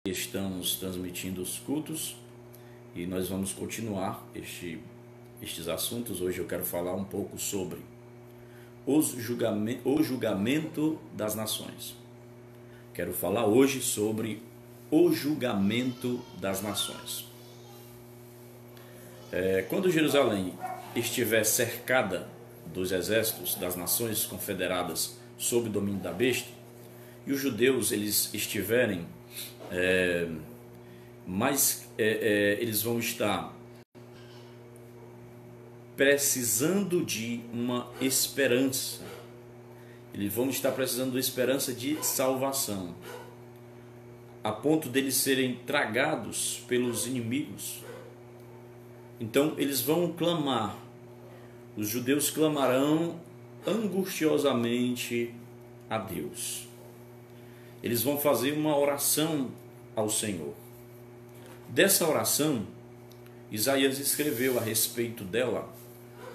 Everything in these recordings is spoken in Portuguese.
Estamos transmitindo os cultos e nós vamos continuar estes assuntos. Hoje eu quero falar um pouco sobre o julgamento das nações. Quero falar hoje sobre o julgamento das nações. Quando Jerusalém estiver cercada dos exércitos das nações confederadas sob o domínio da besta, e os judeus eles estiverem eles vão estar precisando de uma esperança. Eles vão estar precisando de esperança de salvação, a ponto deles serem tragados pelos inimigos. Então eles vão clamar. Os judeus clamarão angustiosamente a Deus. Eles vão fazer uma oração ao Senhor. Dessa oração, Isaías escreveu a respeito dela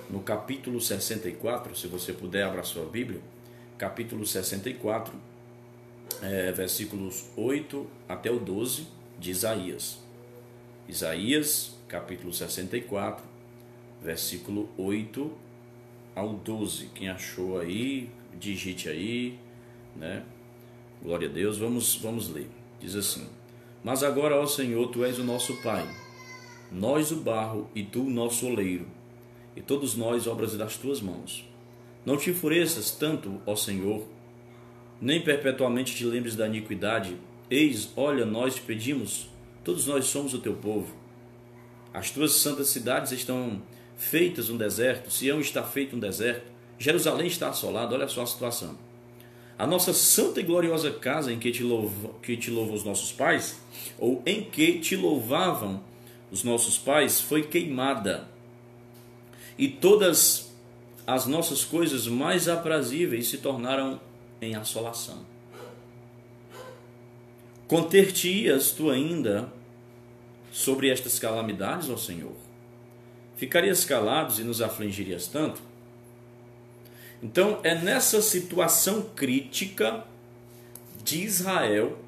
no capítulo 64, se você puder abrir a sua Bíblia, capítulo 64, versículos 8 até o 12 de Isaías. Isaías, capítulo 64, versículo 8 ao 12. Quem achou aí, digite aí, né? Glória a Deus, vamos ler. Diz assim: Mas agora, ó Senhor, Tu és o nosso Pai, nós o barro e Tu o nosso oleiro, e todos nós obras das Tuas mãos. Não te enfureças tanto, ó Senhor, nem perpetuamente te lembres da iniquidade. Eis, olha, nós te pedimos, todos nós somos o Teu povo. As Tuas santas cidades estão feitas um deserto, Sião está feito um deserto, Jerusalém está assolado. Olha só a situação. A nossa santa e gloriosa casa em que te louvam os nossos pais, ou em que te louvavam os nossos pais, foi queimada, e todas as nossas coisas mais aprazíveis se tornaram em assolação. Conter-te-ias tu ainda sobre estas calamidades, ó Senhor? Ficarias calados e nos afligirias tanto? Então, é nessa situação crítica de Israel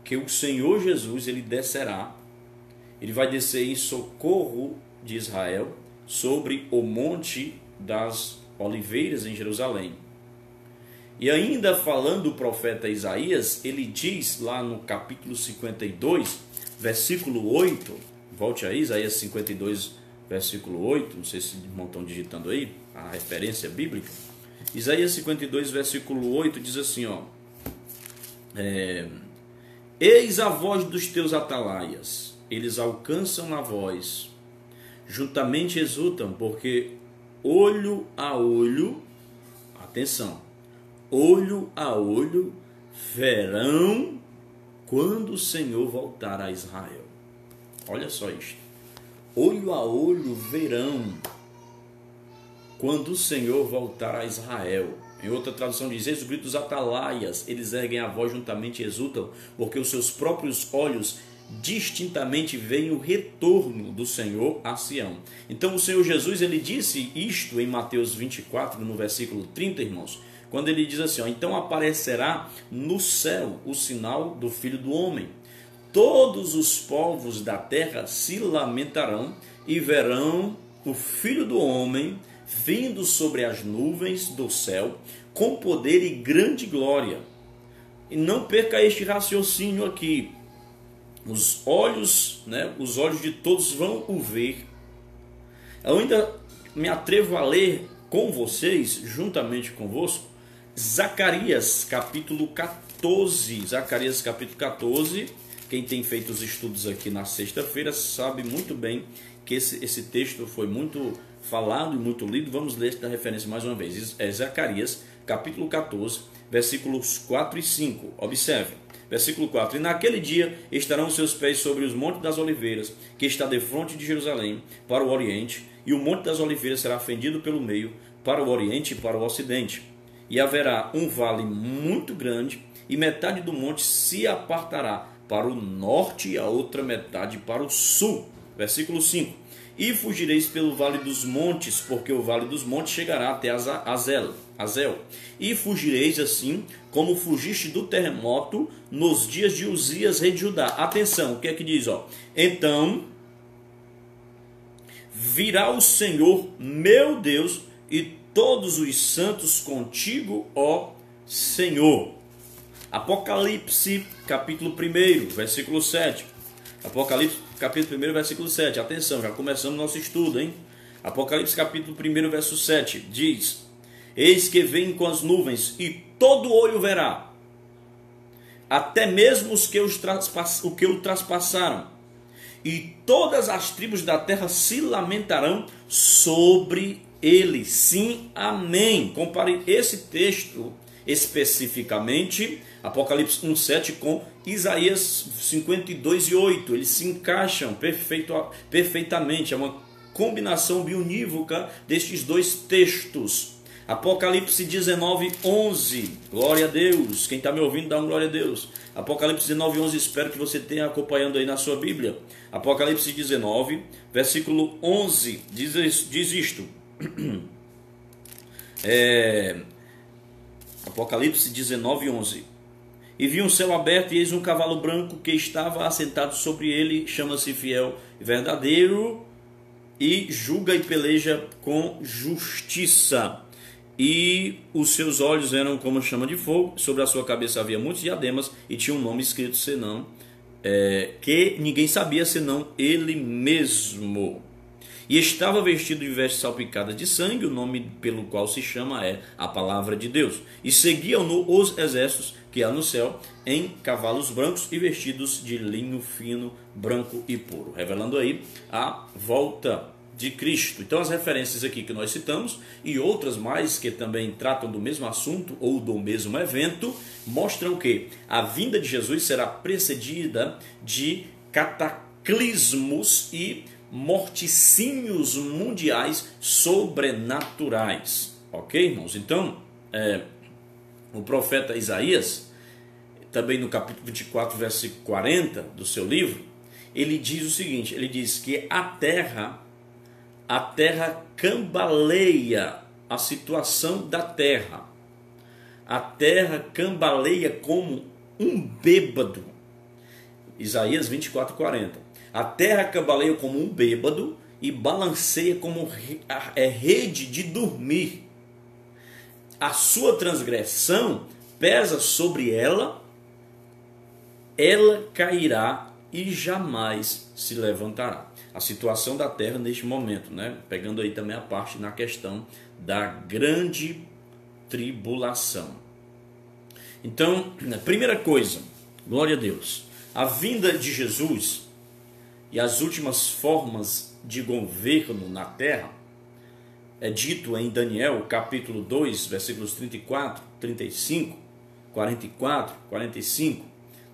que o Senhor Jesus ele descerá. Ele vai descer em socorro de Israel sobre o Monte das Oliveiras em Jerusalém. E ainda falando o profeta Isaías, ele diz lá no capítulo 52, versículo 8, volte aí, Isaías 52, versículo 8, não sei se os irmãos estão digitando aí, a referência bíblica. Isaías 52, versículo 8 diz assim, ó: Eis a voz dos teus atalaias, eles alcançam a voz, juntamente exultam, porque olho a olho, atenção, olho a olho verão quando o Senhor voltar a Israel. Olha só isto. Olho a olho verão quando o Senhor voltar a Israel. Em outra tradução diz: eis o grito dos atalaias, eles erguem a voz, juntamente exultam, porque os seus próprios olhos distintamente veem o retorno do Senhor a Sião. Então o Senhor Jesus ele disse isto em Mateus 24, no versículo 30, irmãos, quando ele diz assim, ó: então aparecerá no céu o sinal do Filho do Homem. Todos os povos da terra se lamentarão e verão o Filho do Homem vindo sobre as nuvens do céu com poder e grande glória. E não perca este raciocínio aqui. Os olhos de todos vão o ver. Eu ainda me atrevo a ler com vocês, juntamente convosco, Zacarias capítulo 14. Zacarias capítulo 14. Quem tem feito os estudos aqui na sexta-feira sabe muito bem que esse texto foi muito falado e muito lido. Vamos ler esta referência mais uma vez. É Zacarias capítulo 14, versículos 4 e 5. Observe. Versículo 4: E naquele dia estarão os seus pés sobre os montes das oliveiras, que está defronte de Jerusalém, para o oriente, e o monte das oliveiras será fendido pelo meio, para o oriente e para o ocidente. E haverá um vale muito grande, e metade do monte se apartará para o norte e a outra metade para o sul. Versículo 5. E fugireis pelo vale dos montes, porque o vale dos montes chegará até Azel. E fugireis assim, como fugiste do terremoto nos dias de Uzias, rei de Judá. Atenção, o que é que diz? Então virá o Senhor, meu Deus, e todos os santos contigo, ó Senhor. Apocalipse, capítulo 1, versículo 7. Apocalipse, capítulo 1, versículo 7. Atenção, já começamos nosso estudo, hein? Apocalipse, capítulo 1, verso 7. Diz: eis que vem com as nuvens, e todo olho verá, até mesmo os que o traspassaram, e todas as tribos da terra se lamentarão sobre ele. Sim, amém. Compare esse texto especificamente, Apocalipse 1:7, com Isaías 52:8. Eles se encaixam perfeitamente. É uma combinação bionívoca destes dois textos. Apocalipse 19:11. Glória a Deus. Quem está me ouvindo, dá um glória a Deus. Apocalipse 19:11. Espero que você tenha acompanhando aí na sua Bíblia. Apocalipse 19, versículo 11. Diz isto. Apocalipse 19:11. E vi um céu aberto, e eis um cavalo branco que estava assentado sobre ele, chama-se Fiel e Verdadeiro, e julga e peleja com justiça. E os seus olhos eram como chama de fogo, sobre a sua cabeça havia muitos diademas, e tinha um nome escrito senão, que ninguém sabia senão ele mesmo. E estava vestido de vestes salpicadas de sangue, o nome pelo qual se chama é a Palavra de Deus. E seguiam-no os exércitos que há no céu, em cavalos brancos e vestidos de linho fino, branco e puro. Revelando aí a volta de Cristo. Então as referências aqui que nós citamos e outras mais que também tratam do mesmo assunto ou do mesmo evento, mostram que a vinda de Jesus será precedida de cataclismos e morticínios mundiais sobrenaturais. Ok, irmãos? Então, o profeta Isaías, também no capítulo 24, versículo 40 do seu livro, ele diz o seguinte, ele diz que a terra cambaleia, a situação da terra. A terra cambaleia como um bêbado. Isaías 24, 40. A terra cambaleia como um bêbado e balanceia como rede de dormir. A sua transgressão pesa sobre ela, ela cairá e jamais se levantará. A situação da terra neste momento, né? Pegando aí também a parte na questão da grande tribulação. Então, a primeira coisa, glória a Deus, a vinda de Jesus e as últimas formas de governo na terra, é dito em Daniel, capítulo 2, versículos 34, 35, 44, 45.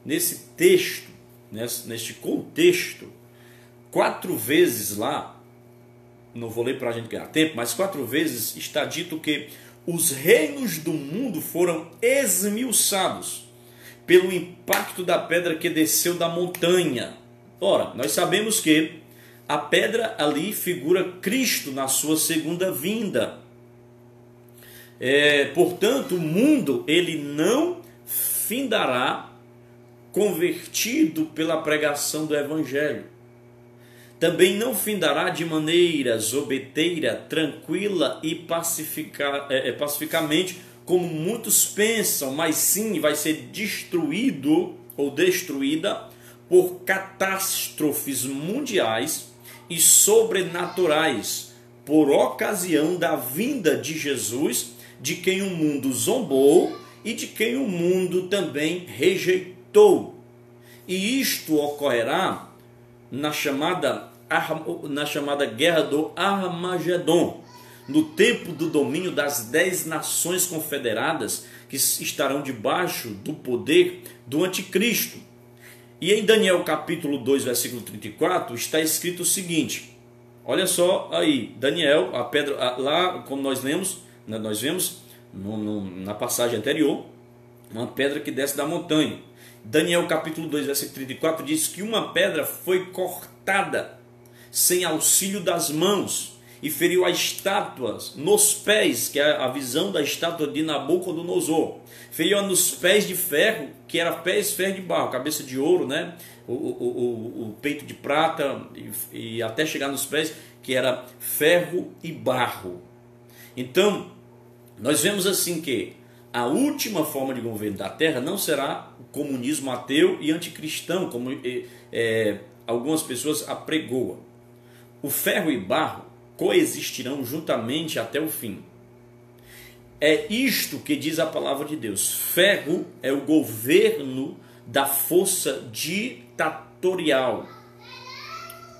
Nesse texto, neste contexto, 4 vezes lá, não vou ler para a gente ganhar tempo, mas 4 vezes está dito que os reinos do mundo foram esmiuçados pelo impacto da pedra que desceu da montanha. Ora, nós sabemos que a pedra ali figura Cristo na sua segunda vinda. Portanto, o mundo ele não findará convertido pela pregação do Evangelho. Também não findará de maneira zobeteira, tranquila e pacificamente, como muitos pensam, mas sim vai ser destruído ou destruída por catástrofes mundiais e sobrenaturais, por ocasião da vinda de Jesus, de quem o mundo zombou e de quem o mundo também rejeitou. E isto ocorrerá na chamada Guerra do Armagedon, no tempo do domínio das 10 nações confederadas que estarão debaixo do poder do anticristo. E em Daniel capítulo 2, versículo 34, está escrito o seguinte, olha só aí, Daniel, a pedra, lá como nós vemos na passagem anterior, uma pedra que desce da montanha. Daniel capítulo 2, versículo 34 diz que uma pedra foi cortada sem auxílio das mãos, e feriu as estátuas nos pés, que é a visão da estátua de Nabucodonosor. Feriu nos pés de ferro, que era pés ferro de barro, cabeça de ouro, né? O peito de prata, e até chegar nos pés, que era ferro e barro. Então, nós vemos assim que a última forma de governo da terra não será o comunismo ateu e anticristão, como algumas pessoas apregoam. O ferro e barro coexistirão juntamente até o fim. É isto que diz a palavra de Deus. Ferro é o governo da força ditatorial.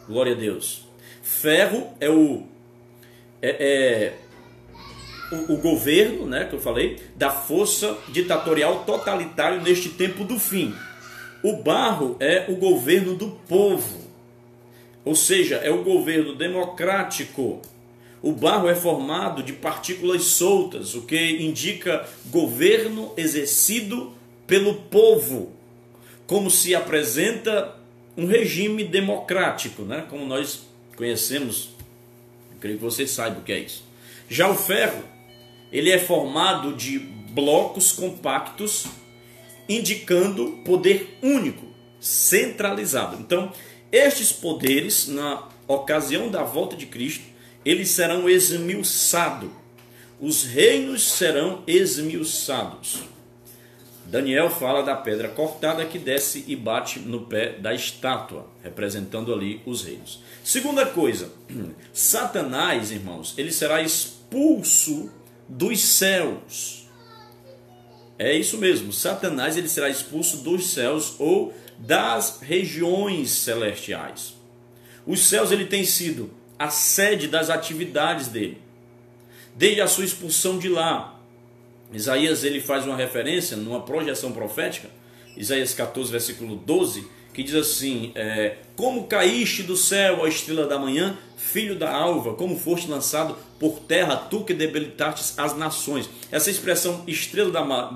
Glória a Deus. Ferro é o governo, né, que eu falei, da força ditatorial totalitário neste tempo do fim. O barro é o governo do povo, ou seja, é o governo democrático. O barro é formado de partículas soltas, o que indica governo exercido pelo povo, como se apresenta um regime democrático, né, como nós conhecemos. Eu creio que vocês saibam o que é isso. Já o ferro, ele é formado de blocos compactos, indicando poder único, centralizado. Então, estes poderes, na ocasião da volta de Cristo, eles serão esmiuçados. Os reinos serão esmiuçados. Daniel fala da pedra cortada que desce e bate no pé da estátua, representando ali os reinos. Segunda coisa, Satanás, irmãos, ele será expulso dos céus. É isso mesmo, Satanás ele será expulso dos céus ou das regiões celestiais. Os céus ele tem sido a sede das atividades dele, desde a sua expulsão de lá. Isaías ele faz uma referência numa projeção profética, Isaías 14, versículo 12, que diz assim: como caíste do céu, ó estrela da manhã, filho da alva, como foste lançado por terra, tu que debilitastes as nações. Essa expressão estrela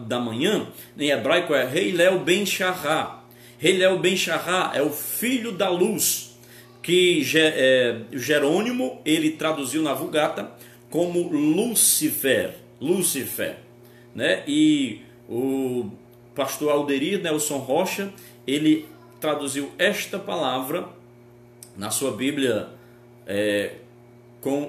da manhã, em hebraico é Heilel ben Shahar. Heilel ben Shahar é o filho da luz, que Jerônimo ele traduziu na Vulgata como Lúcifer, né? E o pastor Alderir Nelson Rocha, ele traduziu esta palavra na sua Bíblia com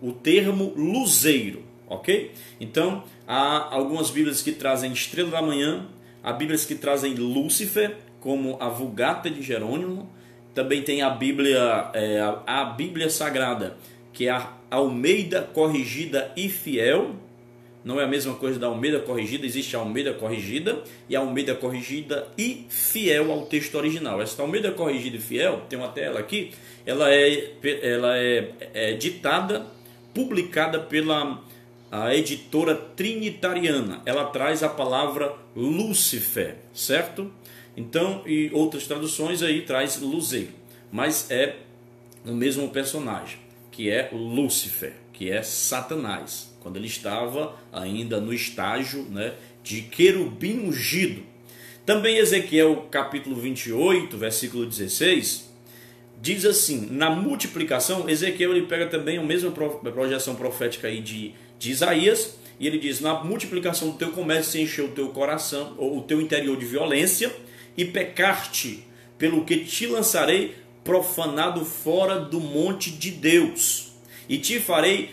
o termo luzeiro, ok? Então, há algumas Bíblias que trazem estrela da manhã, há Bíblias que trazem Lúcifer, como a Vulgata de Jerônimo. Também tem a Bíblia Sagrada, que é a Almeida Corrigida e Fiel. Não é a mesma coisa da Almeida Corrigida, existe a Almeida Corrigida e a Almeida Corrigida e Fiel ao texto original. Essa Almeida Corrigida e Fiel, tem uma tela aqui, ela é ditada, publicada pela a editora trinitariana. Ela traz a palavra Lúcifer, certo? Então, e outras traduções aí traz luzeiro, mas é o mesmo personagem, que é Lúcifer, que é Satanás, quando ele estava ainda no estágio, né, de querubim ungido. Também Ezequiel capítulo 28, versículo 16, diz assim, na multiplicação, Ezequiel ele pega também a mesma projeção profética aí de Isaías, e ele diz, na multiplicação do teu comércio se encheu o teu coração, ou o teu interior de violência, e pecaste, pelo que te lançarei profanado fora do monte de Deus, e te farei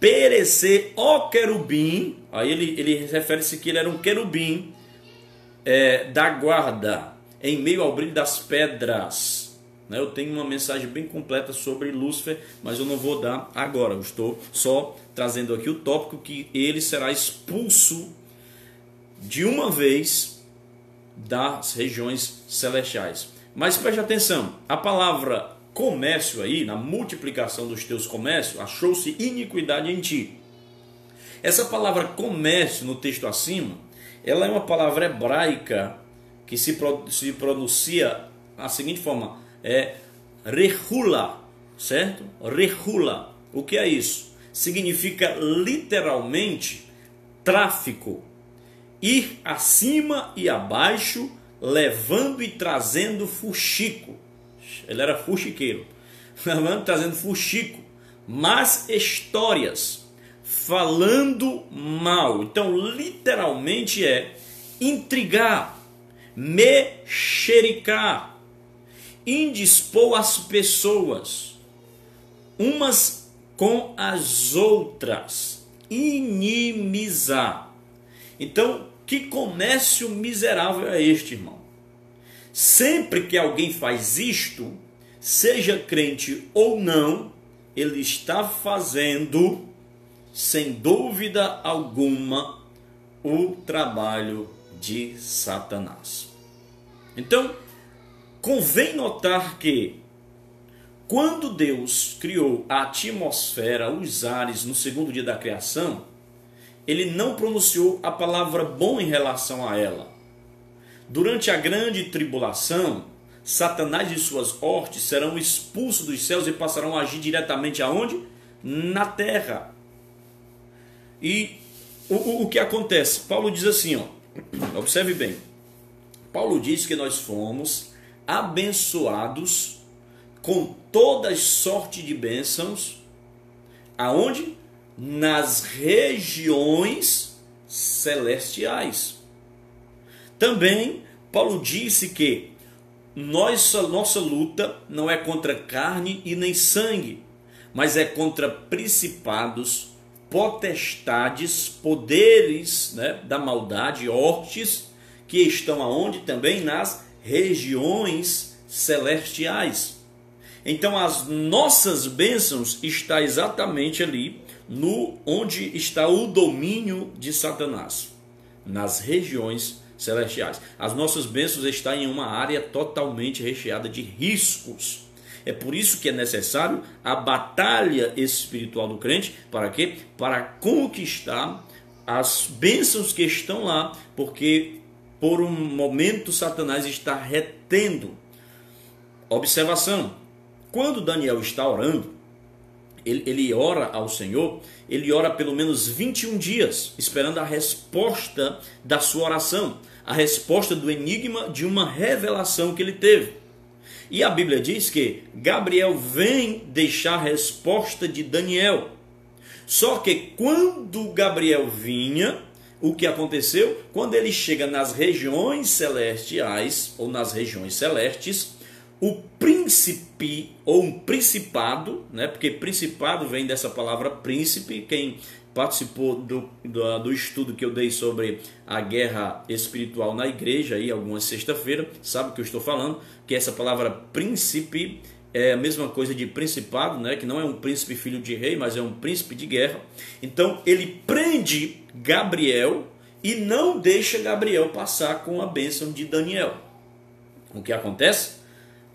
perecer, ó querubim. Aí ele refere-se que ele era um querubim da guarda, em meio ao brilho das pedras. Eu tenho uma mensagem bem completa sobre Lúcifer, mas eu não vou dar agora. Eu estou só trazendo aqui o tópico que ele será expulso de uma vez das regiões celestiais. Mas preste atenção, a palavra comércio aí, na multiplicação dos teus comércios, achou-se iniquidade em ti. Essa palavra comércio no texto acima, ela é uma palavra hebraica que se pronuncia da seguinte forma, rehula, certo? Rehula. O que é isso? Significa literalmente tráfico, ir acima e abaixo, levando e trazendo fuxico. Ele era fuxiqueiro. trazendo fuxico, más histórias, falando mal. Então, literalmente é intrigar, mexericar, indispor as pessoas umas com as outras, inimizar. Então, que comércio miserável é este, irmão? Sempre que alguém faz isto, seja crente ou não, ele está fazendo, sem dúvida alguma, o trabalho de Satanás. Então, convém notar que, quando Deus criou a atmosfera, os ares, no segundo dia da criação, ele não pronunciou a palavra bom em relação a ela. Durante a grande tribulação, Satanás e suas hortes serão expulsos dos céus e passarão a agir diretamente aonde? Na terra. E o que acontece? Paulo diz assim, ó, observe bem. Paulo diz que nós fomos abençoados com toda sorte de bênçãos. Aonde? Nas regiões celestiais. Também Paulo disse que nossa luta não é contra carne e nem sangue, mas é contra principados, potestades, poderes, né, da maldade, hortes, que estão aonde? Também nas regiões celestiais. Então as nossas bênçãos estão exatamente ali, onde está o domínio de Satanás, nas regiões celestiais. As nossas bênçãos estão em uma área totalmente recheada de riscos. É por isso que é necessário a batalha espiritual do crente. Para quê? Para conquistar as bênçãos que estão lá, porque por um momento Satanás está retendo. Observação: quando Daniel está orando, ele ora ao Senhor, ele ora pelo menos 21 dias, esperando a resposta da sua oração, a resposta do enigma de uma revelação que ele teve. E a Bíblia diz que Gabriel vem deixar a resposta de Daniel. Só que quando Gabriel vinha, o que aconteceu? Quando ele chega nas regiões celestiais, ou nas regiões celestes, o príncipe, ou um principado, né? Porque principado vem dessa palavra príncipe. Quem participou do estudo que eu dei sobre a guerra espiritual na igreja, aí algumas sexta-feira, sabe o que eu estou falando, que essa palavra príncipe é a mesma coisa de principado, né? Que não é um príncipe filho de rei, mas é um príncipe de guerra. Então ele prende Gabriel e não deixa Gabriel passar com a bênção de Daniel. O que acontece?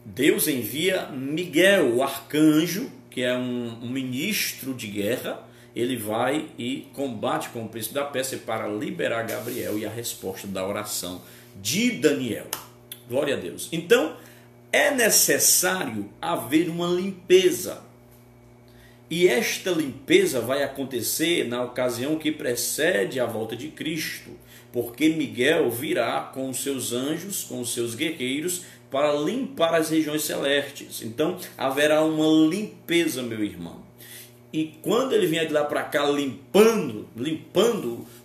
Deus envia Miguel, o arcanjo, que é um ministro de guerra. Ele vai e combate com o príncipe da Pérsia para liberar Gabriel e a resposta da oração de Daniel. Glória a Deus. Então, é necessário haver uma limpeza. E esta limpeza vai acontecer na ocasião que precede a volta de Cristo, porque Miguel virá com os seus anjos, com os seus guerreiros, para limpar as regiões celestes. Então, haverá uma limpeza, meu irmão. E quando ele vier de lá para cá limpando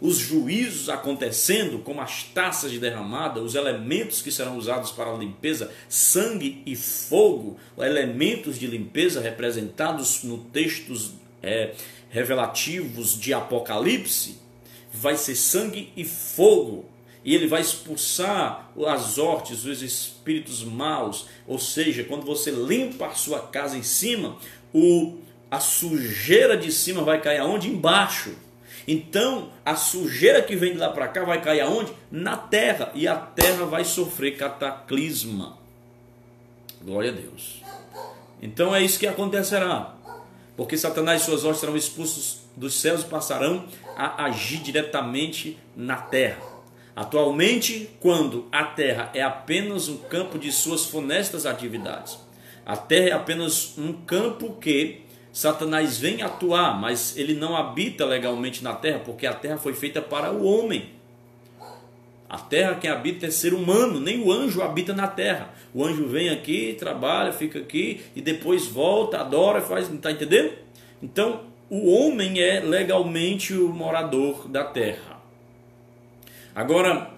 os juízos acontecendo, como as taças derramadas, os elementos que serão usados para a limpeza, sangue e fogo, elementos de limpeza representados no textos revelativos de Apocalipse, vai ser sangue e fogo. E ele vai expulsar as hortes, os espíritos maus. Ou seja, quando você limpa a sua casa em cima, a sujeira de cima vai cair aonde? Embaixo. Então, a sujeira que vem de lá para cá vai cair aonde? Na terra. E a terra vai sofrer cataclisma. Glória a Deus. Então é isso que acontecerá. Porque Satanás e suas hortes serão expulsos dos céus e passarão a agir diretamente na terra. Atualmente, quando a terra é apenas um campo de suas funestas atividades. A terra é apenas um campo que Satanás vem atuar, mas ele não habita legalmente na terra, porque a terra foi feita para o homem. A terra quem habita é ser humano, nem o anjo habita na terra. O anjo vem aqui, trabalha, fica aqui e depois volta, adora, faz, não está entendendo? Então, o homem é legalmente o morador da terra. Agora,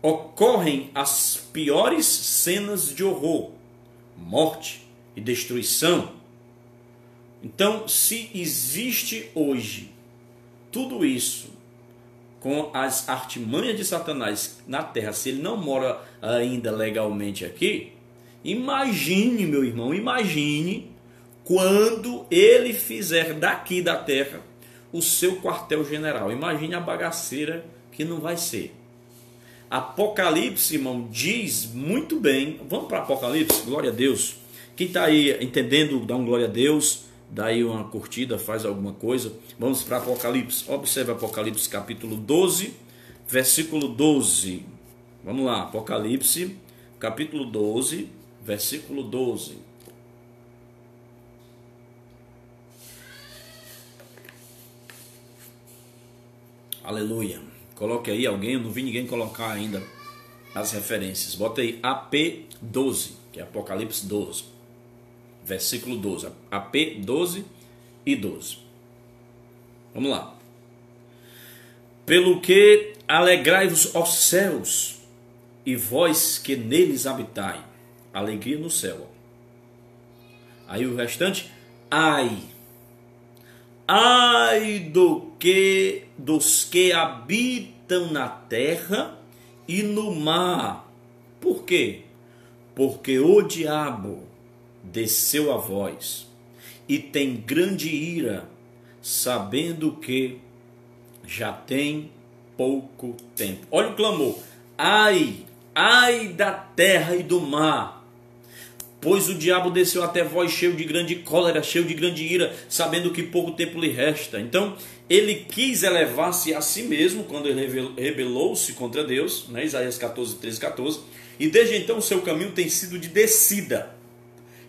ocorrem as piores cenas de horror, morte e destruição. Então, se existe hoje tudo isso com as artimanhas de Satanás na terra, se ele não mora ainda legalmente aqui, imagine, meu irmão, imagine quando ele fizer daqui da terra o seu quartel-general. Imagine a bagaceira que não vai ser. Apocalipse, irmão, diz muito bem. Vamos para Apocalipse, glória a Deus. Quem está aí entendendo, dá um glória a Deus, dá aí uma curtida, faz alguma coisa. Vamos para Apocalipse. Observe Apocalipse capítulo 12, versículo 12. Vamos lá, Apocalipse capítulo 12, versículo 12. Aleluia. Coloque aí alguém, eu não vi ninguém colocar ainda as referências. Bota aí AP 12, que é Apocalipse 12, versículo 12. AP 12 e 12. Vamos lá. Pelo que alegrai-vos, ó céus, e vós que neles habitai. Alegria no céu. Aí o restante, ai dos que habitam na terra e no mar. Por quê? Porque o diabo desceu a vós e tem grande ira, sabendo que já tem pouco tempo. Olha o clamor. Ai da terra e do mar, pois o diabo desceu até vós cheio de grande cólera, cheio de grande ira, sabendo que pouco tempo lhe resta. Então, ele quis elevar-se a si mesmo quando ele rebelou-se contra Deus, né? Isaías 14, 13, 14. E desde então o seu caminho tem sido de descida.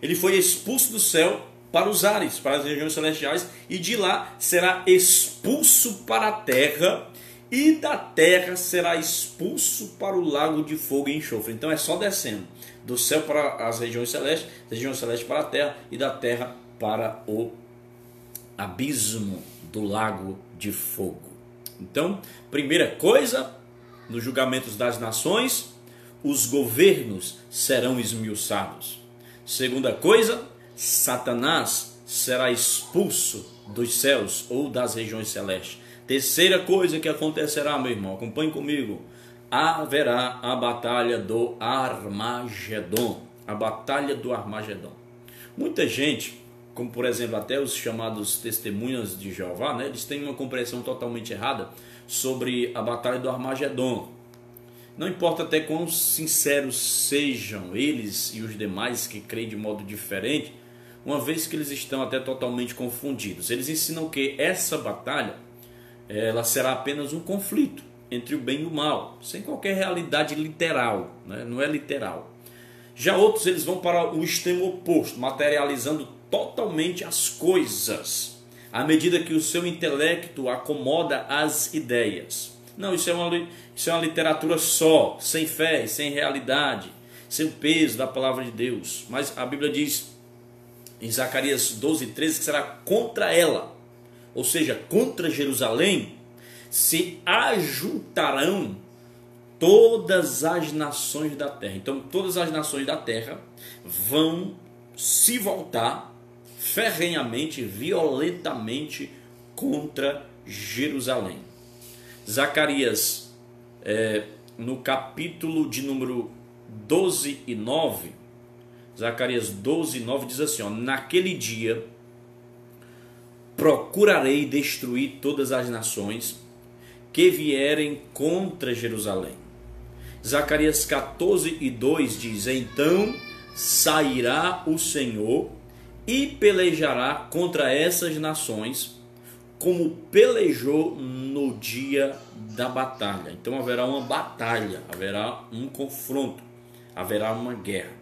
Ele foi expulso do céu para os ares, para as regiões celestiais, e de lá será expulso para a terra, e da terra será expulso para o lago de fogo e enxofre. Então é só descendo do céu para as regiões celestes para a terra, e da terra para o abismo do lago de fogo. Então, primeira coisa, nos julgamentos das nações, os governos serão esmiuçados. Segunda coisa, Satanás será expulso dos céus ou das regiões celestes. Terceira coisa que acontecerá, meu irmão, acompanhe comigo, haverá a batalha do Armagedon. A batalha do Armagedon. Muita gente, como por exemplo até os chamados testemunhas de Jeová, né, eles têm uma compreensão totalmente errada sobre a batalha do Armagedon. Não importa até quão sinceros sejam eles e os demais que creem de modo diferente, uma vez que eles estão até totalmente confundidos. Eles ensinam que essa batalha, ela será apenas um conflito entre o bem e o mal, sem qualquer realidade literal, né? Não é literal. Já outros, eles vão para o extremo oposto, materializando totalmente as coisas, à medida que o seu intelecto acomoda as ideias. Não, isso é uma literatura só, sem fé, sem realidade, sem o peso da palavra de Deus. Mas a Bíblia diz em Zacarias 12, 13 que será contra ela, ou seja, contra Jerusalém, se ajuntarão todas as nações da terra. Então todas as nações da terra vão se voltar ferrenhamente, violentamente contra Jerusalém. Zacarias, no capítulo de número 12 e 9, Zacarias 12 e 9 diz assim, ó, naquele dia procurarei destruir todas as nações que vierem contra Jerusalém. Zacarias 14 e 2 diz, então sairá o Senhor e pelejará contra essas nações, como pelejou no dia da batalha. Então haverá uma batalha, haverá um confronto, haverá uma guerra.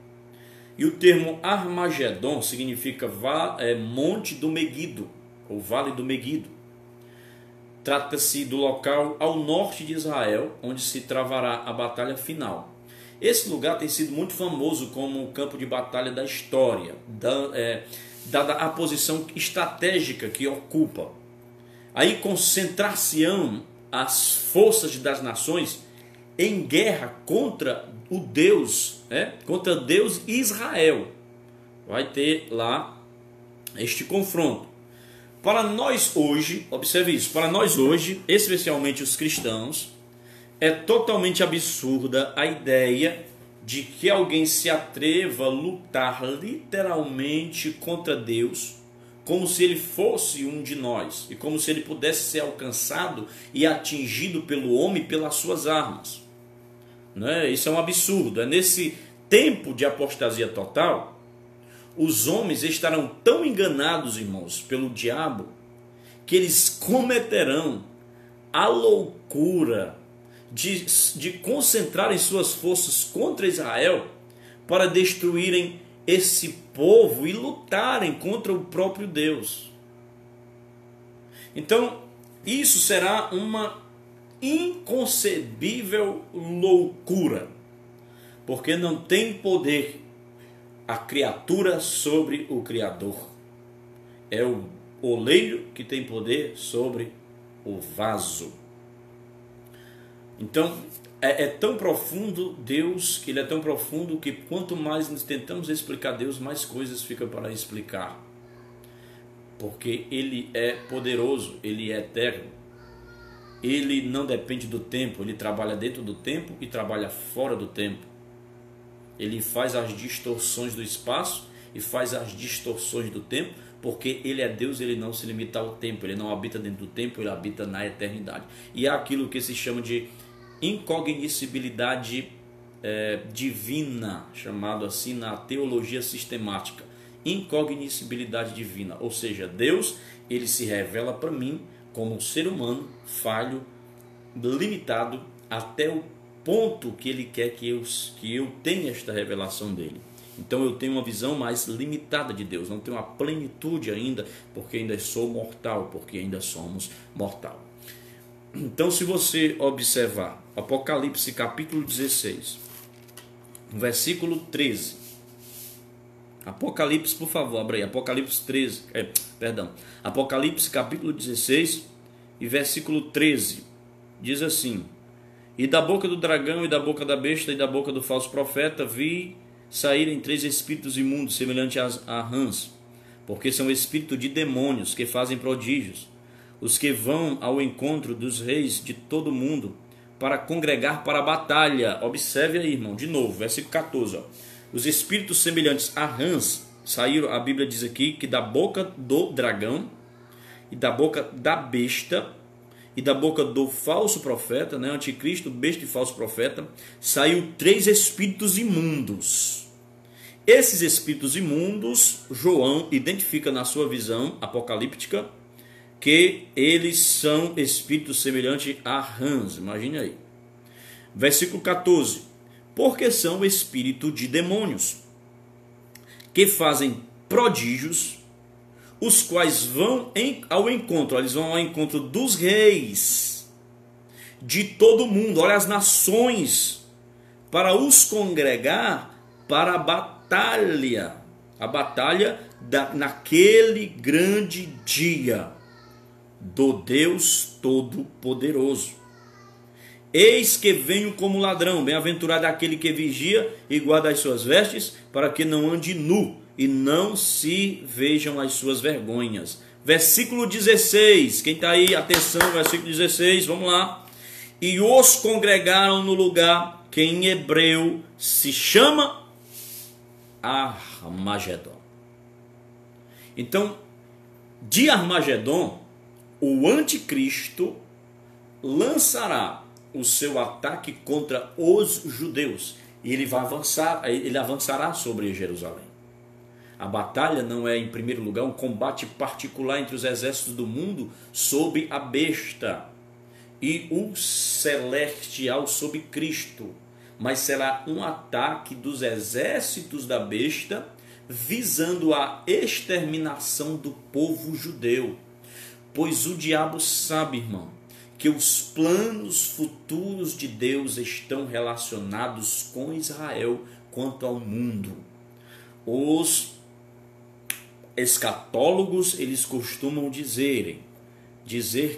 E o termo Armagedon significa monte do Meguido, ou vale do Meguido. Trata-se do local ao norte de Israel, onde se travará a batalha final. Esse lugar tem sido muito famoso como o campo de batalha da história, dada a posição estratégica que ocupa. Aí concentrar-se-ão as forças das nações em guerra contra o Deus, contra Deus e Israel. Vai ter lá este confronto. Para nós hoje, observe isso, para nós hoje, especialmente os cristãos, é totalmente absurda a ideia de que alguém se atreva a lutar literalmente contra Deus, como se ele fosse um de nós, e como se ele pudesse ser alcançado e atingido pelo homem pelas suas armas. Isso é um absurdo. É nesse tempo de apostasia total, os homens estarão tão enganados, irmãos, pelo diabo, que eles cometerão a loucura de concentrarem suas forças contra Israel para destruírem esse povo e lutarem contra o próprio Deus. Então, isso será uma inconcebível loucura, porque não tem poder a criatura sobre o Criador. É o oleiro que tem poder sobre o vaso. Então, é tão profundo Deus, que ele é tão profundo que quanto mais nós tentamos explicar Deus, mais coisas ficam para explicar. Porque ele é poderoso, ele é eterno. Ele não depende do tempo, ele trabalha dentro do tempo e trabalha fora do tempo. Ele faz as distorções do espaço e faz as distorções do tempo, porque ele é Deus, ele não se limita ao tempo, ele não habita dentro do tempo, ele habita na eternidade. E é aquilo que se chama de incognoscibilidade divina, chamado assim na teologia sistemática. Incognoscibilidade divina, ou seja, Deus, ele se revela para mim como um ser humano falho, limitado, até o ponto que ele quer que eu tenha esta revelação dele. Então eu tenho uma visão mais limitada de Deus, não tenho a plenitude ainda, porque ainda sou mortal, porque ainda somos mortal. Então, se você observar Apocalipse capítulo 16, versículo 13. Apocalipse, por favor, abra aí, Apocalipse capítulo 16 e versículo 13, diz assim: e da boca do dragão, e da boca da besta, e da boca do falso profeta, vi saírem 3 espíritos imundos, semelhantes a rãs, porque são espíritos de demônios, que fazem prodígios, os que vão ao encontro dos reis de todo o mundo, para congregar para a batalha. Observe aí, irmão, de novo, versículo 14, ó. Os espíritos semelhantes a rãs saíram, a Bíblia diz aqui, que da boca do dragão, e da boca da besta, e da boca do falso profeta, anticristo, besta e falso profeta, saiu 3 espíritos imundos. Esses espíritos imundos, João identifica na sua visão apocalíptica que eles são espíritos semelhantes a rãs. Imagine aí. Versículo 14. Porque são espírito de demônios, que fazem prodígios, os quais vão ao encontro, eles vão ao encontro dos reis de todo mundo, olha, as nações, para os congregar para a batalha naquele grande dia do Deus Todo-Poderoso. Eis que venho como ladrão, bem-aventurado aquele que vigia e guarda as suas vestes, para que não ande nu e não se vejam as suas vergonhas. Versículo 16, quem está aí, atenção, versículo 16, vamos lá. E os congregaram no lugar que em hebreu se chama Armagedon. Então, de Armagedon, o anticristo lançará o seu ataque contra os judeus, e ele avançará sobre Jerusalém. A batalha não é, em primeiro lugar, um combate particular entre os exércitos do mundo sob a besta e o celestial sob Cristo, mas será um ataque dos exércitos da besta visando a exterminação do povo judeu. Pois o diabo sabe, irmão, que os planos futuros de Deus estão relacionados com Israel quanto ao mundo. Os escatólogos, eles costumam dizer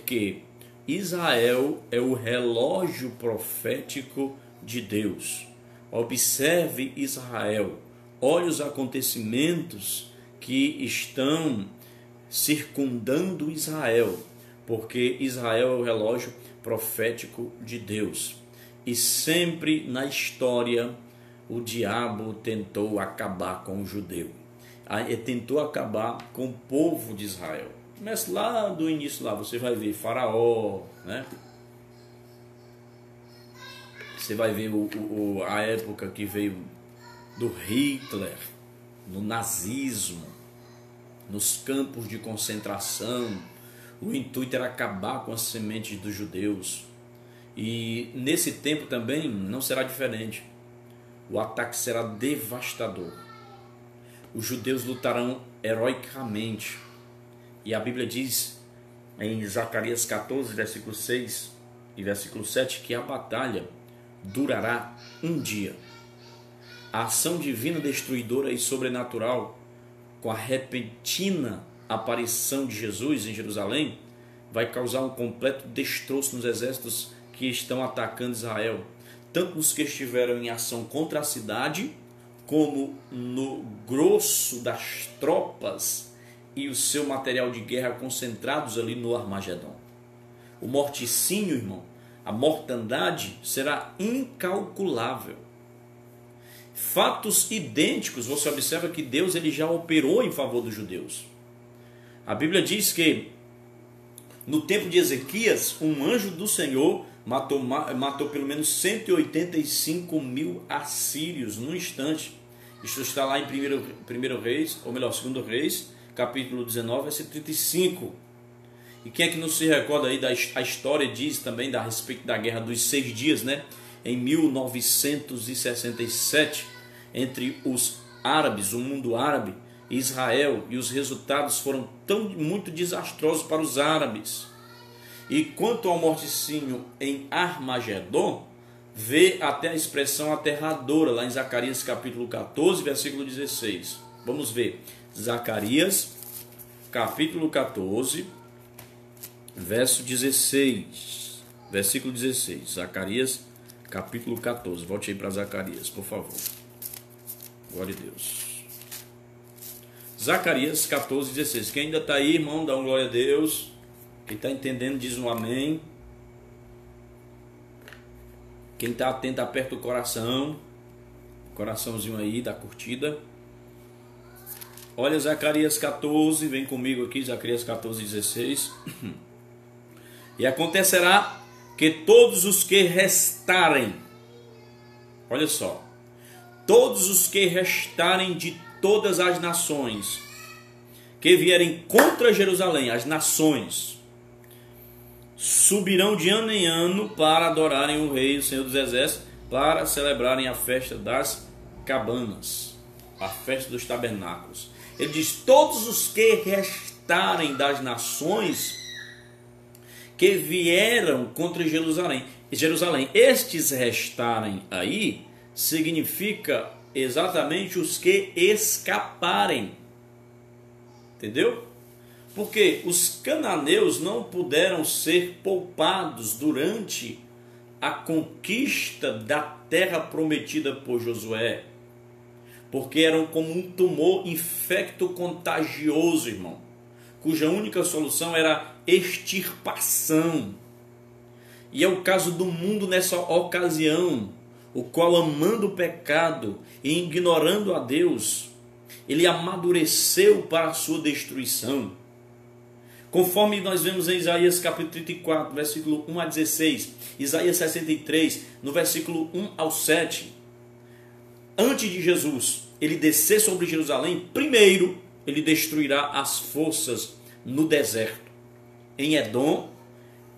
que Israel é o relógio profético de Deus. Observe Israel, olhe os acontecimentos que estão circundando Israel, porque Israel é o relógio profético de Deus. E sempre na história o diabo tentou acabar com o judeu, tentou acabar com o povo de Israel. Começa lá do início, lá você vai ver Faraó, né? Você vai ver a época que veio do Hitler, no nazismo, nos campos de concentração. O intuito era acabar com as sementes dos judeus. E nesse tempo também não será diferente. O ataque será devastador. Os judeus lutarão heroicamente. E a Bíblia diz em Zacarias 14, versículo 6 e versículo 7, que a batalha durará um dia. A ação divina destruidora e sobrenatural, com a repentina aparição de Jesus em Jerusalém, vai causar um completo destroço nos exércitos que estão atacando Israel, tanto os que estiveram em ação contra a cidade, como no grosso das tropas e o seu material de guerra concentrados ali no Armagedon. O morticínio, irmão, a mortandade será incalculável. Fatos idênticos, você observa que Deus ele já operou em favor dos judeus. A Bíblia diz que no tempo de Ezequias, um anjo do Senhor matou pelo menos 185 mil assírios num instante. Isso está lá em 1 Reis, ou melhor, 2 Reis, capítulo 19, versículo 35. E quem é que não se recorda aí a história diz também a respeito da Guerra dos 6 Dias, né? Em 1967, entre os árabes, o mundo árabe, Israel, e os resultados foram muito desastrosos para os árabes. E quanto ao morticínio em Armagedon, vê até a expressão aterradora lá em Zacarias capítulo 14, versículo 16. Vamos ver. Zacarias capítulo 14, verso 16. Versículo 16. Zacarias capítulo 14. Volte aí para Zacarias, por favor. Glória a Deus. Zacarias 14, 16. Quem ainda está aí, irmão, dá uma glória a Deus. Quem está entendendo, diz um amém. Quem está atento, aperta o coração. Coraçãozinho aí da curtida. Olha Zacarias 14, vem comigo aqui, Zacarias 14, 16. E acontecerá que todos os que restarem, olha só, todos os que restarem de todas as nações que vierem contra Jerusalém, as nações, subirão de ano em ano para adorarem o Rei, o Senhor dos Exércitos, para celebrarem a festa das cabanas, a festa dos tabernáculos. Ele diz, todos os que restarem das nações que vieram contra Jerusalém. Estes restarem aí significa exatamente os que escaparem. Entendeu? Porque os cananeus não puderam ser poupados durante a conquista da terra prometida por Josué. Porque eram como um tumor infecto-contagioso, irmão, cuja única solução era extirpação. E é o caso do mundo nessa ocasião, o qual, amando o pecado e ignorando a Deus, ele amadureceu para a sua destruição. Conforme nós vemos em Isaías capítulo 34, versículo 1 a 16, Isaías 63, no versículo 1 ao 7, antes de Jesus ele descer sobre Jerusalém, primeiro ele destruirá as forças no deserto, em Edom,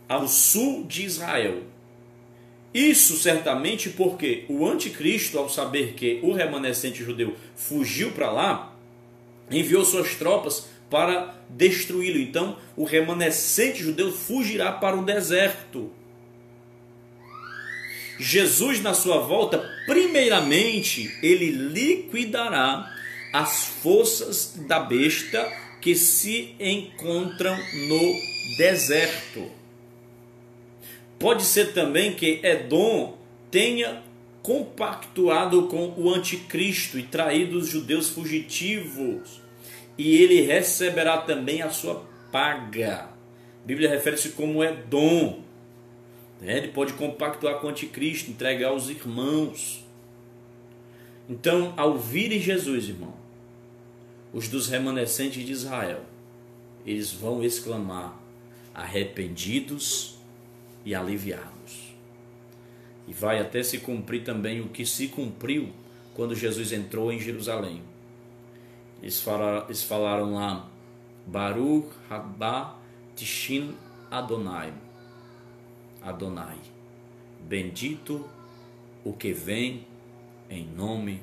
ao sul de Israel. Isso certamente porque o anticristo, ao saber que o remanescente judeu fugiu para lá, enviou suas tropas para destruí-lo. Então, o remanescente judeu fugirá para o deserto. Jesus, na sua volta, primeiramente, ele liquidará as forças da besta que se encontram no deserto. Pode ser também que Edom tenha compactuado com o anticristo e traído os judeus fugitivos, e ele receberá também a sua paga. A Bíblia refere-se como Edom. Ele pode compactuar com o anticristo, entregar aos irmãos. Então, ao virem Jesus, irmão, os dos remanescentes de Israel, eles vão exclamar: arrependidos e aliviados. E vai até se cumprir também o que se cumpriu quando Jesus entrou em Jerusalém. Eles falaram lá: Baruch Haba Tishin Adonai. Adonai, bendito o que vem em nome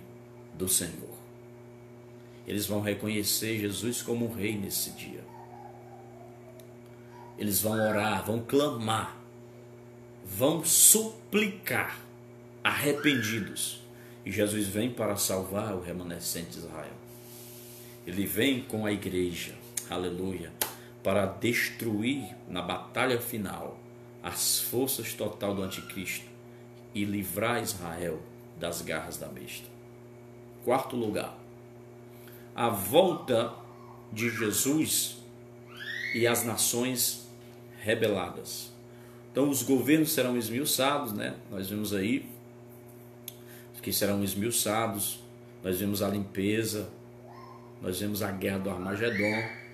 do Senhor. Eles vão reconhecer Jesus como rei nesse dia. Eles vão orar, vão clamar, vão suplicar, arrependidos. E Jesus vem para salvar o remanescente de Israel. Ele vem com a igreja, aleluia, para destruir na batalha final as forças total do anticristo e livrar Israel das garras da besta. Quarto lugar, a volta de Jesus e as nações rebeladas. Então os governos serão esmiuçados, né? Nós vimos aí que serão esmiuçados. Nós vimos a limpeza, nós vimos a guerra do Armagedon.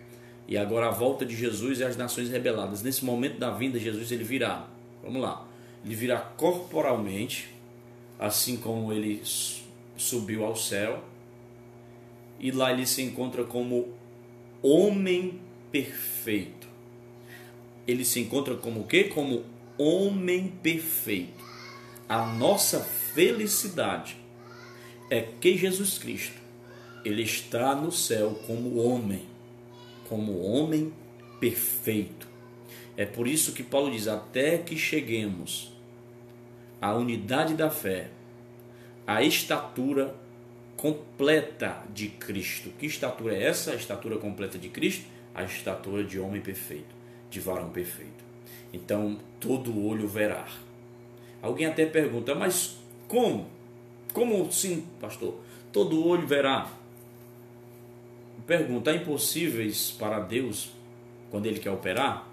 E agora a volta de Jesus e as nações rebeladas. Nesse momento da vinda de Jesus, ele virá. Vamos lá. Ele virá corporalmente, assim como ele subiu ao céu. E lá ele se encontra como homem perfeito. Ele se encontra como o quê? Como homem perfeito. A nossa felicidade é que Jesus Cristo, ele está no céu como homem perfeito. É por isso que Paulo diz: até que cheguemos à unidade da fé, à estatura completa de Cristo. Que estatura é essa? A estatura completa de Cristo? A estatura de homem perfeito, de varão perfeito. Então todo olho verá. Alguém até pergunta: mas como? Como sim, pastor? Todo olho verá. Pergunta: há impossíveis para Deus quando Ele quer operar?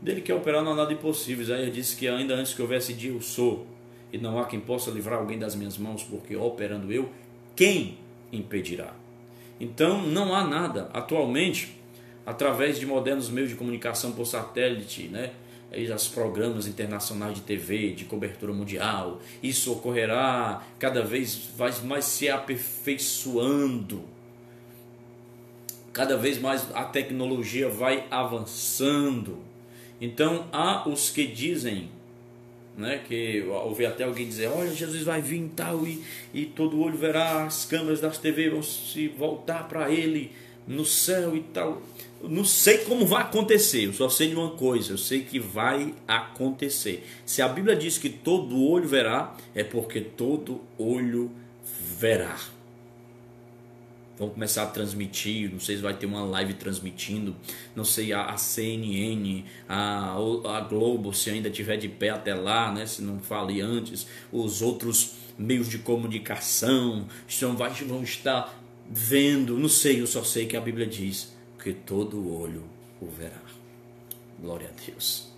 Dele quer operar não há nada impossível. Aí ele disse que ainda antes que houvesse dia eu sou, e não há quem possa livrar alguém das minhas mãos, porque operando eu, quem impedirá? Então não há nada atualmente, através de modernos meios de comunicação por satélite, né? Os programas internacionais de TV, de cobertura mundial, isso ocorrerá cada vez mais se aperfeiçoando. Cada vez mais a tecnologia vai avançando. Então há os que dizem, né, que ouvi até alguém dizer: olha, Jesus vai vir e tal, e todo olho verá, as câmeras das TV vão se voltar para ele no céu e tal. Não sei como vai acontecer, eu só sei de uma coisa: eu sei que vai acontecer. Se a Bíblia diz que todo olho verá, é porque todo olho verá. Vão começar a transmitir, não sei se vai ter uma live transmitindo, não sei, a CNN, a Globo, se ainda estiver de pé até lá, né, se não falei antes, os outros meios de comunicação vão estar vendo, não sei, eu só sei que a Bíblia diz que todo olho o verá. Glória a Deus.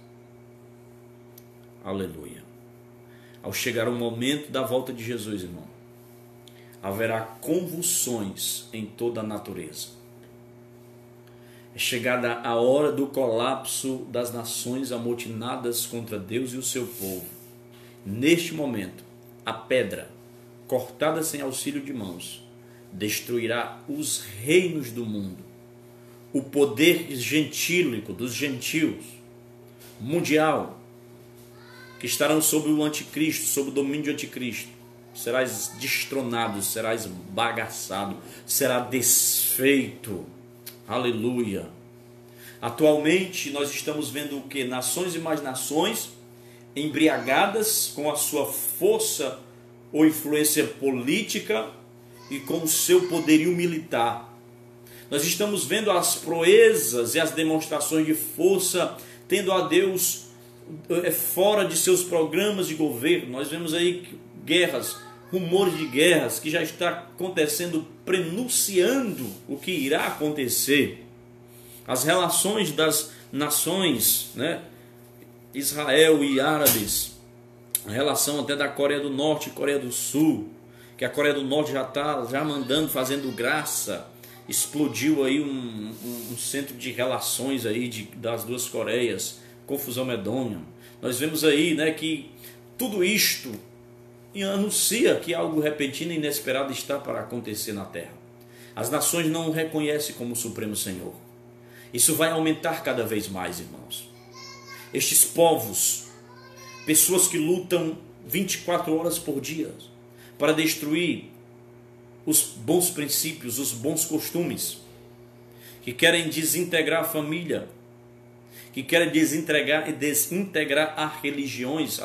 Aleluia. Ao chegar o momento da volta de Jesus, irmão, haverá convulsões em toda a natureza. É chegada a hora do colapso das nações amotinadas contra Deus e o seu povo. Neste momento, a pedra, cortada sem auxílio de mãos, destruirá os reinos do mundo. O poder gentílico dos gentios, mundial, que estarão sob o anticristo, sob o domínio do anticristo, serás destronado, serás bagaçado, será desfeito. Aleluia. Atualmente nós estamos vendo o que? Nações e mais nações embriagadas com a sua força ou influência política e com o seu poderio militar. Nós estamos vendo as proezas e as demonstrações de força, tendo a Deus fora de seus programas de governo. Nós vemos aí guerras, rumores de guerras que já está acontecendo, prenunciando o que irá acontecer. As relações das nações, né? Israel e árabes, a relação até da Coreia do Norte e Coreia do Sul, que a Coreia do Norte já está mandando, fazendo graça. Explodiu aí um centro de relações aí das duas Coreias, confusão medonha. Nós vemos aí, né, que tudo isto anuncia que algo repentino e inesperado está para acontecer na terra. As nações não o reconhecem como o Supremo Senhor. Isso vai aumentar cada vez mais, irmãos. Estes povos, pessoas que lutam 24 horas por dia para destruir os bons princípios, os bons costumes, que querem desintegrar a família, que querem desintegrar as religiões,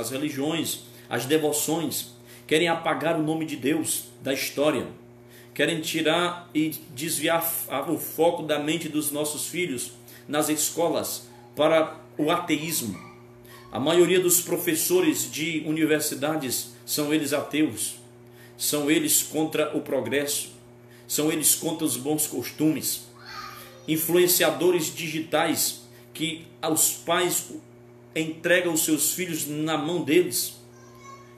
as devoções, querem apagar o nome de Deus da história, querem tirar e desviar o foco da mente dos nossos filhos nas escolas para o ateísmo. A maioria dos professores de universidades são eles ateus. São eles contra o progresso, são eles contra os bons costumes. Influenciadores digitais que os pais entregam os seus filhos na mão deles,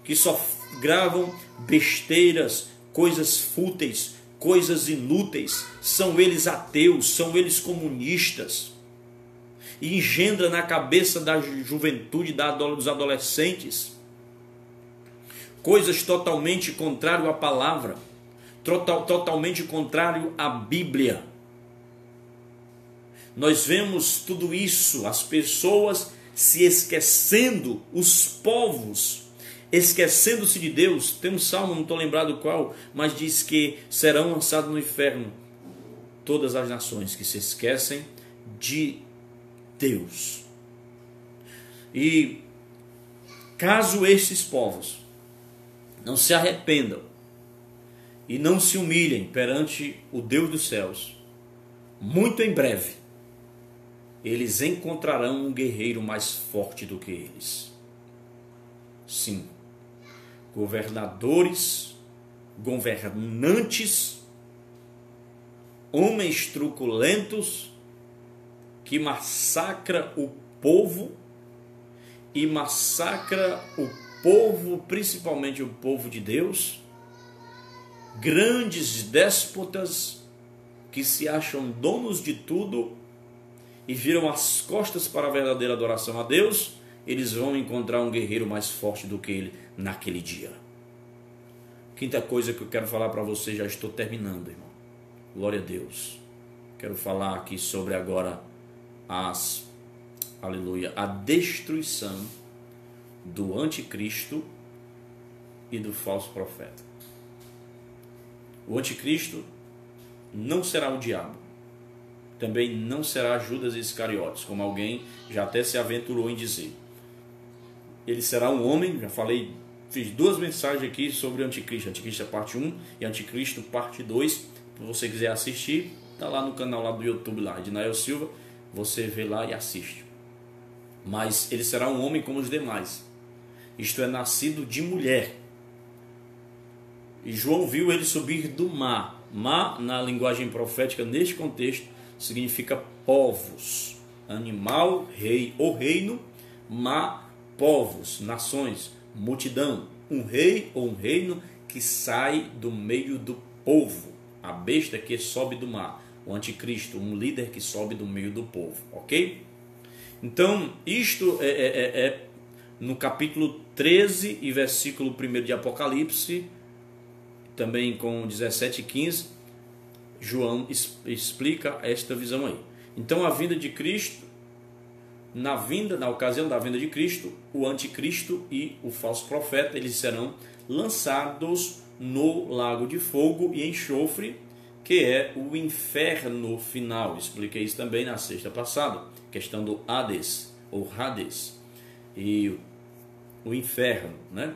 que só gravam besteiras, coisas fúteis, coisas inúteis. São eles ateus, são eles comunistas. E engendra na cabeça da juventude, dos adolescentes, coisas totalmente contrário à palavra, totalmente contrário à Bíblia. Nós vemos tudo isso, as pessoas se esquecendo, os povos esquecendo-se de Deus. Tem um salmo, não estou lembrado qual, mas diz que serão lançados no inferno todas as nações que se esquecem de Deus. E caso esses povos não se arrependam e não se humilhem perante o Deus dos céus, muito em breve eles encontrarão um guerreiro mais forte do que eles. Sim, governadores, governantes, homens truculentos que massacra o povo e massacra o povo, principalmente o povo de Deus, grandes déspotas que se acham donos de tudo e viram as costas para a verdadeira adoração a Deus, eles vão encontrar um guerreiro mais forte do que ele naquele dia. Quinta coisa que eu quero falar para você, já estou terminando, irmão. Glória a Deus. Quero falar aqui sobre agora a destruição do anticristo e do falso profeta. O anticristo não será o diabo, também não será Judas Iscariotes, como alguém já até se aventurou em dizer. Ele será um homem, já falei, fiz 2 mensagens aqui sobre o anticristo. Anticristo parte 1 e anticristo parte 2. Se você quiser assistir, está lá no canal lá do YouTube, lá, de Nael Silva, você vê lá e assiste. Mas ele será um homem como os demais, isto é, nascido de mulher. E João viu ele subir do mar. Mar, na linguagem profética, neste contexto, significa povos. Animal, rei ou reino. Mar, povos, nações, multidão. Um rei ou um reino que sai do meio do povo. A besta que sobe do mar. O anticristo, um líder que sobe do meio do povo. Ok? Então, isto é no capítulo 13 e versículo 1 de Apocalipse, também com 17 e 15, João explica esta visão aí. Então, a vinda de Cristo, na ocasião da vinda de Cristo, o anticristo e o falso profeta, eles serão lançados no lago de fogo e enxofre, que é o inferno final. Expliquei isso também na sexta passada, questão do Hades, ou Hades, e o inferno, né?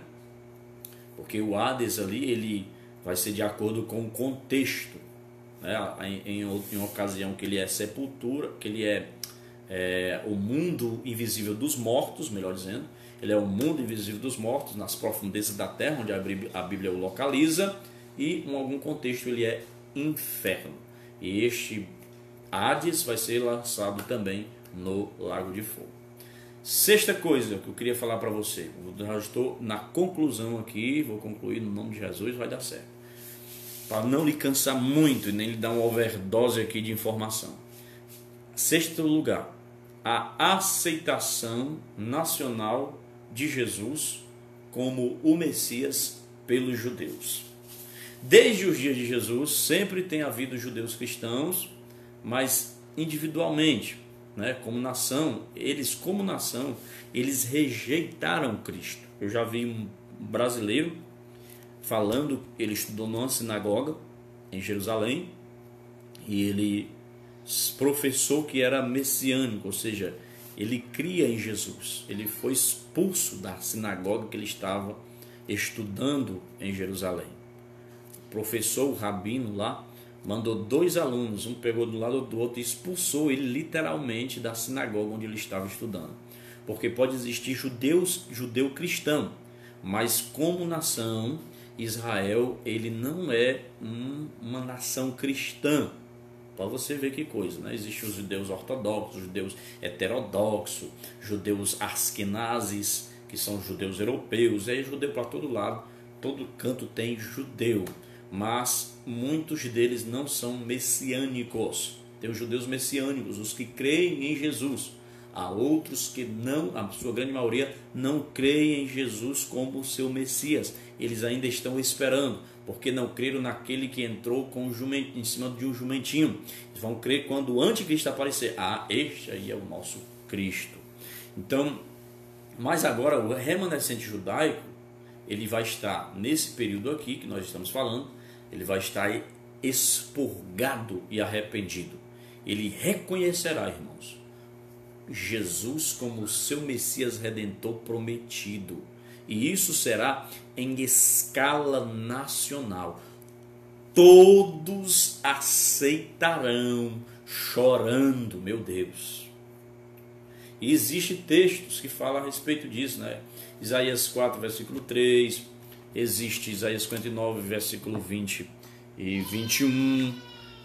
Porque o Hades ali, ele vai ser de acordo com o contexto, né? Em uma ocasião que ele é sepultura, que ele é o mundo invisível dos mortos, melhor dizendo, ele é o mundo invisível dos mortos, nas profundezas da terra, onde a Bíblia o localiza, e em algum contexto ele é inferno. E este Hades vai ser lançado também no lago de fogo. Sexta coisa que eu queria falar para você, eu já estou na conclusão aqui, vou concluir no nome de Jesus, vai dar certo. Para não lhe cansar muito e nem lhe dar uma overdose aqui de informação. Sexto lugar, a aceitação nacional de Jesus como o Messias pelos judeus. Desde os dias de Jesus, sempre tem havido judeus cristãos, mas individualmente, né, como nação, eles rejeitaram Cristo. Eu já vi um brasileiro falando, ele estudou numa sinagoga em Jerusalém, e ele professou que era messiânico, ou seja, ele cria em Jesus. Ele foi expulso da sinagoga que ele estava estudando em Jerusalém. O professor, o rabino lá, mandou 2 alunos, um pegou do lado do outro e expulsou ele literalmente da sinagoga onde ele estava estudando. Porque pode existir judeu cristão, mas como nação, Israel, ele não é uma nação cristã. Para você ver que coisa, né? Existem os judeus ortodoxos, judeus heterodoxos, judeus askenazes, que são judeus europeus, é judeu para todo lado, todo canto tem judeu, mas muitos deles não são messiânicos. Tem os judeus messiânicos, os que creem em Jesus. Há outros que não, a sua grande maioria, não creem em Jesus como seu Messias. Eles ainda estão esperando, porque não creram naquele que entrou com em cima de um jumentinho. Eles vão crer quando o anticristo aparecer. Ah, este aí é o nosso Cristo. Então, mas agora o remanescente judaico, ele vai estar nesse período aqui que nós estamos falando, ele vai estar expurgado e arrependido. Ele reconhecerá, irmãos, Jesus como o seu Messias Redentor prometido. E isso será em escala nacional. Todos aceitarão chorando, meu Deus. E existem textos que falam a respeito disso, né? Isaías 4, versículo 3, existe Isaías 59, versículo 20 e 21,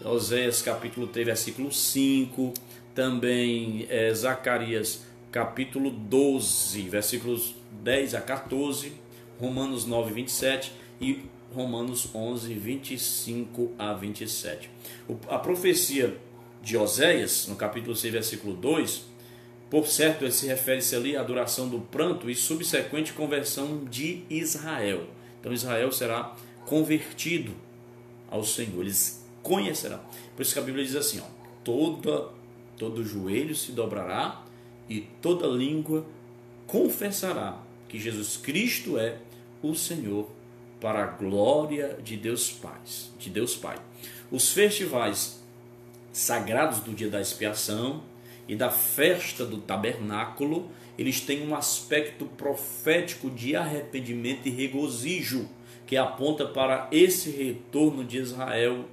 Oséias capítulo 3, versículo 5, também Zacarias capítulo 12, versículos 10 a 14, Romanos 9, 27 e Romanos 11, 25 a 27. A profecia de Oséias, no capítulo 6, versículo 2, por certo, ele se refere-se ali à duração do pranto e subsequente conversão de Israel. Então Israel será convertido ao Senhor, eles conhecerão. Por isso que a Bíblia diz assim, todo joelho se dobrará e toda língua confessará que Jesus Cristo é o Senhor, para a glória de Deus Pai. Os festivais sagrados do dia da expiação e da festa do tabernáculo, eles têm um aspecto profético de arrependimento e regozijo, que aponta para esse retorno de Israel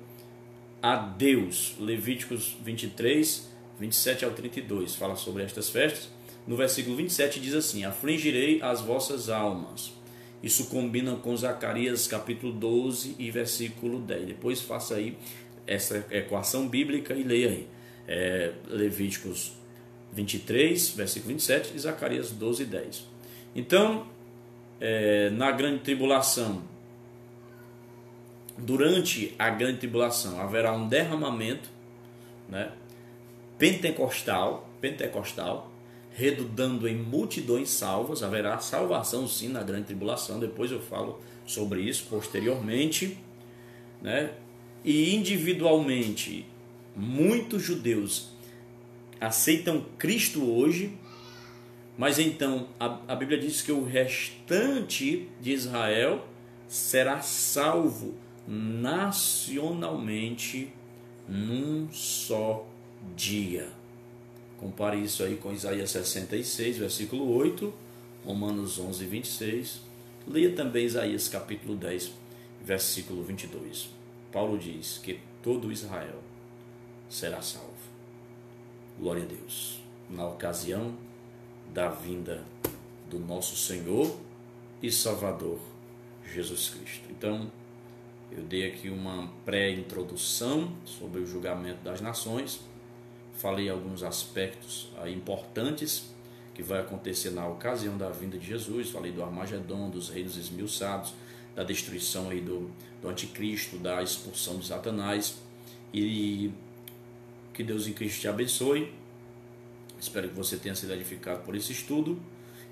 a Deus. Levíticos 23, 27 ao 32 fala sobre estas festas. No versículo 27 diz assim: afligirei as vossas almas. Isso combina com Zacarias capítulo 12 e versículo 10. Depois faça aí essa equação bíblica e leia aí. Levíticos 23, versículo 27 e Zacarias 12, 10. Então, na grande tribulação, durante a grande tribulação, haverá um derramamento, né, pentecostal, redundando em multidões salvas. Haverá salvação sim na grande tribulação, depois eu falo sobre isso posteriormente, né? E individualmente, muitos judeus aceitam Cristo hoje, mas então a Bíblia diz que o restante de Israel será salvo nacionalmente num só dia. Compare isso aí com Isaías 66, versículo 8, Romanos 11, 26. Leia também Isaías capítulo 10, versículo 22. Paulo diz que todo Israel será salvo. Glória a Deus. Na ocasião da vinda do nosso Senhor e Salvador Jesus Cristo. Então, eu dei aqui uma pré-introdução sobre o julgamento das nações. Falei alguns aspectos importantes que vai acontecer na ocasião da vinda de Jesus. Falei do Armagedon, dos reinos esmiuçados, da destruição aí do anticristo, da expulsão de Satanás. E que Deus em Cristo te abençoe. Espero que você tenha sido edificado por esse estudo.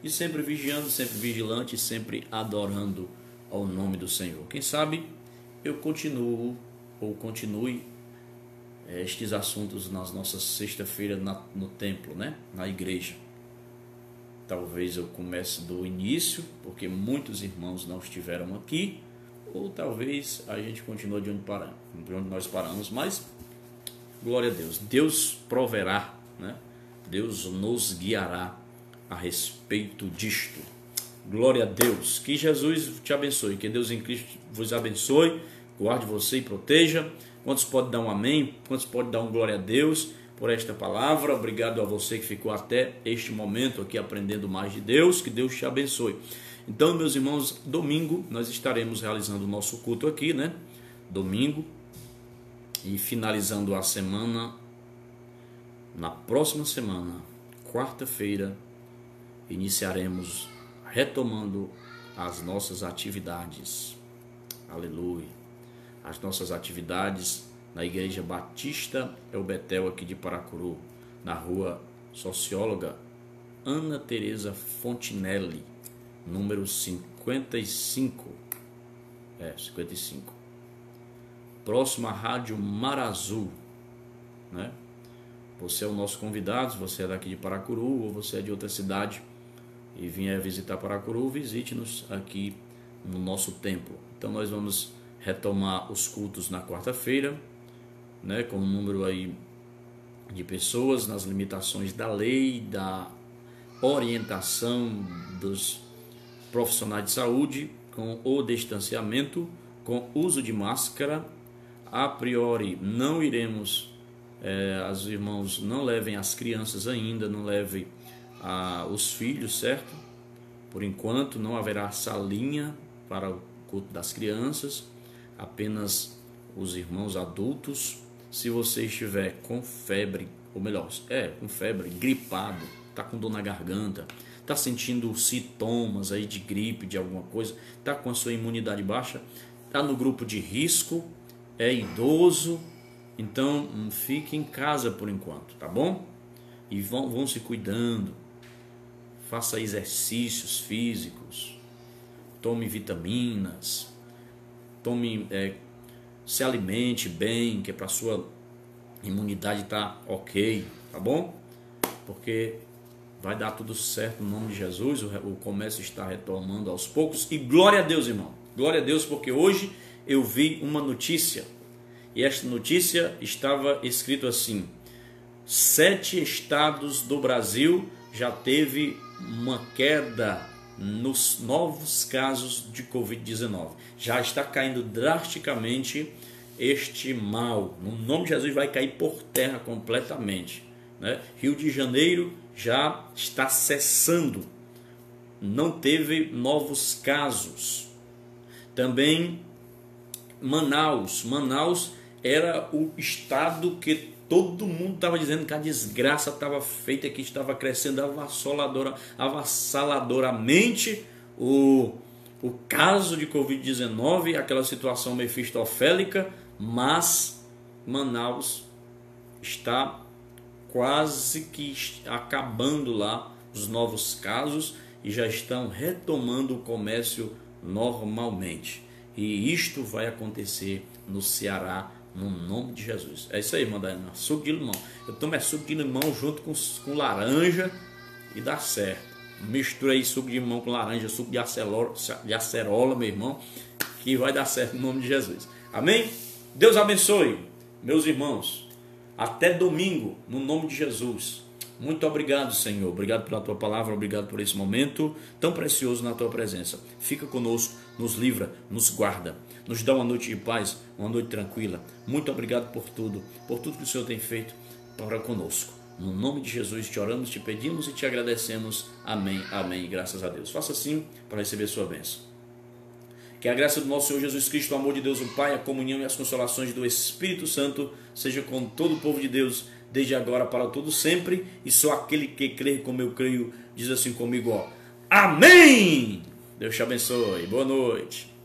E sempre vigiando, sempre vigilante, sempre adorando ao nome do Senhor. Quem sabe eu continue estes assuntos nas nossas sexta-feira no templo, né? Na igreja. Talvez eu comece do início, porque muitos irmãos não estiveram aqui, ou talvez a gente continue de onde nós paramos, mas glória a Deus. Deus proverá, né? Deus nos guiará a respeito disto. Glória a Deus. Que Jesus te abençoe, que Deus em Cristo vos abençoe, guarde você e proteja. Quantos podem dar um amém? Quantos podem dar um glória a Deus por esta palavra? Obrigado a você que ficou até este momento aqui aprendendo mais de Deus. Que Deus te abençoe. Então, meus irmãos, domingo nós estaremos realizando o nosso culto aqui, né? Domingo. E finalizando a semana, na próxima semana, quarta-feira, iniciaremos retomando as nossas atividades. Aleluia. As nossas atividades na Igreja Batista El Betel aqui de Paracuru, na rua Socióloga Ana Teresa Fontinelli, número 55. 55. Próximo à Rádio Mar Azul, né? Você é o nosso convidado, se você é daqui de Paracuru ou você é de outra cidade e vier visitar Paracuru, visite-nos aqui no nosso templo. Então nós vamos retomar os cultos na quarta-feira, né, com um número aí de pessoas, nas limitações da lei, da orientação dos profissionais de saúde, com o distanciamento, com uso de máscara. A priori não iremos, os irmãos não levem as crianças ainda, não levem os filhos, certo? Por enquanto não haverá salinha para o culto das crianças, apenas os irmãos adultos. Se você estiver com febre, ou melhor, com febre, gripado, está com dor na garganta, está sentindo sintomas aí de gripe, de alguma coisa, está com a sua imunidade baixa, está no grupo de risco, é idoso, então fique em casa por enquanto, tá bom? E vão se cuidando, faça exercícios físicos, tome vitaminas, se alimente bem, que é para a sua imunidade estar ok, tá bom? Porque vai dar tudo certo no nome de Jesus, o comércio está retomando aos poucos. E glória a Deus, irmão, glória a Deus, porque hoje eu vi uma notícia, e esta notícia estava escrito assim: 7 estados do Brasil já teve uma queda nos novos casos de Covid-19. Já está caindo drasticamente este mal. No nome de Jesus vai cair por terra completamente, né? Rio de Janeiro já está cessando. Não teve novos casos. Também Manaus era o estado que todo mundo estava dizendo que a desgraça estava feita, que estava crescendo avassaladoramente o caso de Covid-19, aquela situação mefistofélica, mas Manaus está quase que acabando lá os novos casos e já estão retomando o comércio normalmente. E isto vai acontecer no Ceará, no nome de Jesus. É isso aí, Madalena. Suco de limão. Eu tomo suco de limão junto com laranja e dá certo. Mistura aí suco de limão com laranja, suco de acerola, meu irmão, que vai dar certo no nome de Jesus. Amém? Deus abençoe, meus irmãos. Até domingo, no nome de Jesus. Muito obrigado, Senhor. Obrigado pela tua palavra, obrigado por esse momento tão precioso na tua presença. Fica conosco, nos livra, nos guarda, nos dá uma noite de paz, uma noite tranquila. Muito obrigado por tudo que o Senhor tem feito para conosco. No nome de Jesus te oramos, te pedimos e te agradecemos. Amém, amém. Graças a Deus. Faça assim para receber sua bênção. Que a graça do nosso Senhor Jesus Cristo, o amor de Deus o Pai, a comunhão e as consolações do Espírito Santo seja com todo o povo de Deus, desde agora para todo sempre. E só aquele que crê como eu creio, diz assim comigo, ó. Amém! Deus te abençoe. Boa noite.